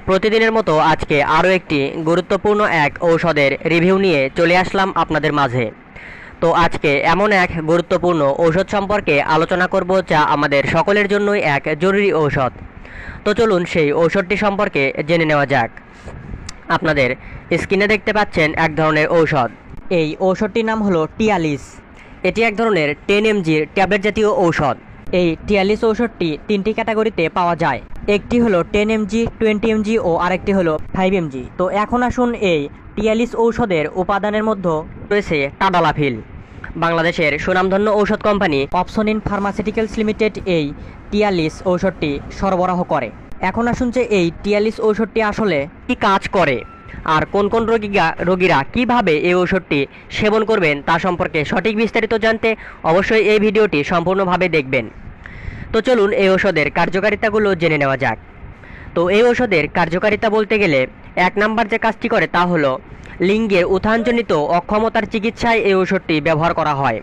প্রতিদিনের মতো আজকে আরও একটি গুরুত্বপূর্ণ এক ঔষধের রিভিউ নিয়ে চলে আসলাম আপনাদের মাঝে। তো আজকে এমন এক গুরুত্বপূর্ণ ঔষধ সম্পর্কে আলোচনা করব যা আমাদের সকলের জন্যই এক জরুরি ঔষধ। তো চলুন সেই ঔষধটি সম্পর্কে জেনে নেওয়া যাক। আপনাদের স্ক্রিনে দেখতে পাচ্ছেন এক ধরনের ঔষধ। এই ঔষধটির নাম হলো টিয়ালিস। এটি এক ধরনের 10 mg ট্যাবলেট জাতীয় ঔষধ। এই টিয়ালিস ঔষধটি তিনটি ক্যাটাগরিতে পাওয়া যায়। একটি হলো 10 mg, 20 mg ও আরেকটি হলো 5 mg। তো এখন আসুন এই টিয়ালিস ঔষধের উপাদানের মধ্যে রয়েছে টাডালাফিল। বাংলাদেশের সুনামধন্য ঔষধ কোম্পানি অপসনিন ফার্মাসিউটিক্যালস লিমিটেড এই টিয়ালিস ঔষধটি সরবরাহ করে। এখন আসুন যে এই টিয়ালিস ঔষধটি আসলে কি কাজ করে আর কোন কোন রোগীরা কিভাবে এই ঔষধটি সেবন করবেন তা সম্পর্কে সঠিক বিস্তারিত জানতে অবশ্যই এই ভিডিওটি সম্পূর্ণভাবে দেখবেন। তো চলুন এই ঔষধের কার্যকারিতাগুলো জেনে নেওয়া যাক। তো এই ঔষধের কার্যকারিতা বলতে গেলে 1 নাম্বার যে কাজটি করে তা হলো লিঙ্গের উত্থানজনিত অক্ষমতার চিকিৎসায় এই ঔষধটি ব্যবহার করা হয়।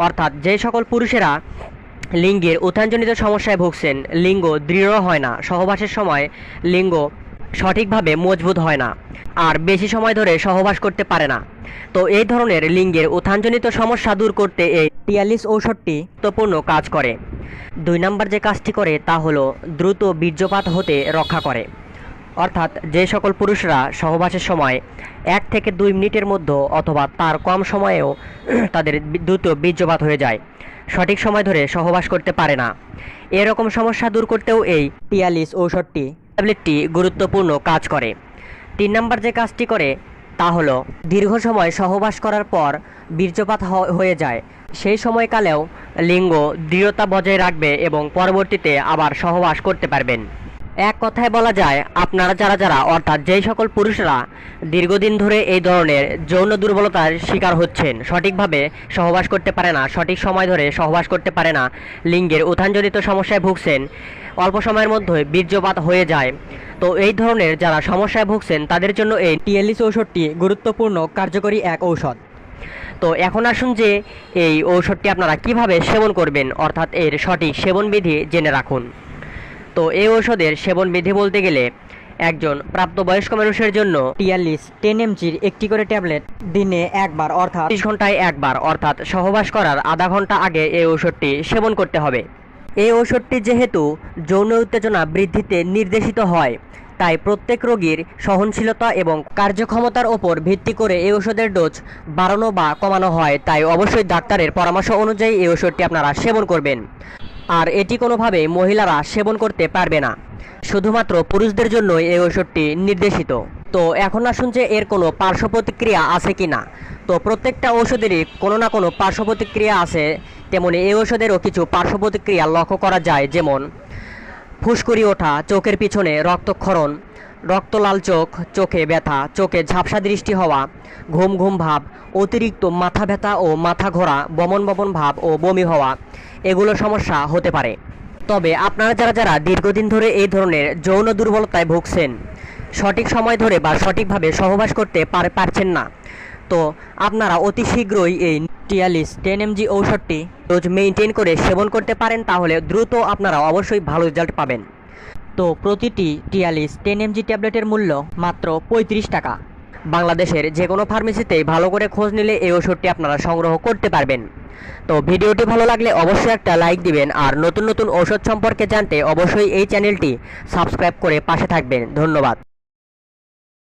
অর্থাৎ যে সকল পুরুষেরা লিঙ্গের উত্থানজনিত সমস্যায় ভুগছেন, লিঙ্গ দৃঢ় হয় না, সহবাসের সময় লিঙ্গ সঠিকভাবে মজবুত হয় না আর বেশি সময় ধরে সহবাস করতে পারে না, তো এই ধরনের লিঙ্গের উত্থানজনিত সমস্যা দূর করতে এই টিয়ালিস ঔষধটি গুরুত্বপূর্ণ কাজ করে। 2 নাম্বার যে কাজটি করে তা হলো দ্রুত বীর্যপাত হতে রক্ষা করে। অর্থাৎ যে সকল পুরুষরা সহবাসের সময় 1 থেকে 2 মিনিটের মধ্যে অথবা তার কম সময়েও তাদের দ্রুত বীর্যপাত হয়ে যায়, সঠিক সময় ধরে সহবাস করতে পারে না, এরকম সমস্যা দূর করতেও এই টিয়ালিস ঔষধটি ট্যাবলেটটি গুরুত্বপূর্ণ কাজ করে। 3 নাম্বার যে কাজটি করে তা হলো দীর্ঘ সময় সহবাস করার পর বীর্যপাত হয়ে যায় সেই সময়কালেও লিঙ্গ দৃঢ়তা বজায় রাখবে এবং পরবর্তীতে আবার সহবাস করতে পারবেন। এক কথায় বলা যায় আপনারা যারা অর্থাৎ যেই সকল পুরুষরা দীর্ঘদিন ধরে এই ধরনের যৌন দুর্বলতার শিকার হচ্ছেন, সঠিকভাবে সহবাস করতে পারে না, সঠিক সময় ধরে সহবাস করতে পারে না, লিঙ্গের উত্থানজনিত সমস্যায় ভুগছেন, অল্প সময়ের মধ্যে বীর্যপাত হয়ে যায়, তো এই ধরনের যারা সমস্যায় ভুগছেন তাদের জন্য এই টিয়ালিস ঔষধটি গুরুত্বপূর্ণ কার্যকরী এক ঔষধ। তো এখন আসুন যে এই ঔষধটি আপনারা কিভাবে সেবন করবেন, অর্থাৎ এর সঠিক সেবনবিধি জেনে রাখুন। তো এই ঔষধের সেবনবিধি বলতে গেলে একজন প্রাপ্তবয়স্ক মানুষের জন্য টিয়ালিস 10 mg একটি করে ট্যাবলেট দিনে একবার অর্থাৎ 30 ঘন্টায় একবার অর্থাৎ সহবাস করার আধা ঘন্টা আগে এই ঔষধটি সেবন করতে হবে। এই ঔষধটি যেহেতু যৌন উত্তেজনা বৃদ্ধিতে নির্দেশিত হয়, তাই প্রত্যেক রোগীর সহনশীলতা এবং কার্যক্ষমতার ওপর ভিত্তি করে এই ওষুধের ডোজ বাড়ানো বা কমানো হয়, তাই অবশ্যই ডাক্তারের পরামর্শ অনুযায়ী এই ওষুধটি আপনারা সেবন করবেন। আর এটি কোনোভাবে মহিলারা সেবন করতে পারবে না, শুধুমাত্র পুরুষদের জন্যই এই ওষুধটি নির্দেশিত। তো এখন আসুন যে এর কোনো পার্শ্ব প্রতিক্রিয়া আছে কি না। তো প্রত্যেকটা ঔষধেরই কোনো না কোনো পার্শ্ব প্রতিক্রিয়া আছে, তেমনি এই ঔষধেরও কিছু পার্শ্ব প্রতিক্রিয়া লক্ষ্য করা যায়, যেমন ফুসকুড়ি ওঠা, চোখের পিছনে রক্তক্ষরণ, রক্তলাল চোখ, চোখে ব্যথা, চোখে ঝাপসা দৃষ্টি হওয়া, ঘুম ঘুম ভাব, অতিরিক্ত মাথা ব্যথা ও মাথা ঘোরা, বমন বমন ভাব ও বমি হওয়া, এগুলো সমস্যা হতে পারে। তবে আপনারা যারা দীর্ঘদিন ধরে এই ধরনের যৌন দুর্বলতায় ভুগছেন, সঠিক সময় ধরে বা সঠিকভাবে সহবাস করতে পারছেন না, তো আপনারা অতি শীঘ্রই এই টিয়ালিস 10 mg ঔষধটি ডোজ মেইনটেইন করে সেবন করতে পারেন, তাহলে দ্রুত আপনারা অবশ্যই ভালো রেজাল্ট পাবেন। তো প্রতিটি টিয়ালিস 10 mg ট্যাবলেটের মূল্য মাত্র 35 টাকা। বাংলাদেশের যে কোনো ফার্মেসিতেই ভালো করে খোঁজ নিলে এই ওষুধটি আপনারা সংগ্রহ করতে পারবেন। তো ভিডিওটি ভালো লাগলে অবশ্যই একটা লাইক দিবেন আর নতুন নতুন ঔষধ সম্পর্কে জানতে অবশ্যই এই চ্যানেলটি সাবস্ক্রাইব করে পাশে থাকবেন। ধন্যবাদ।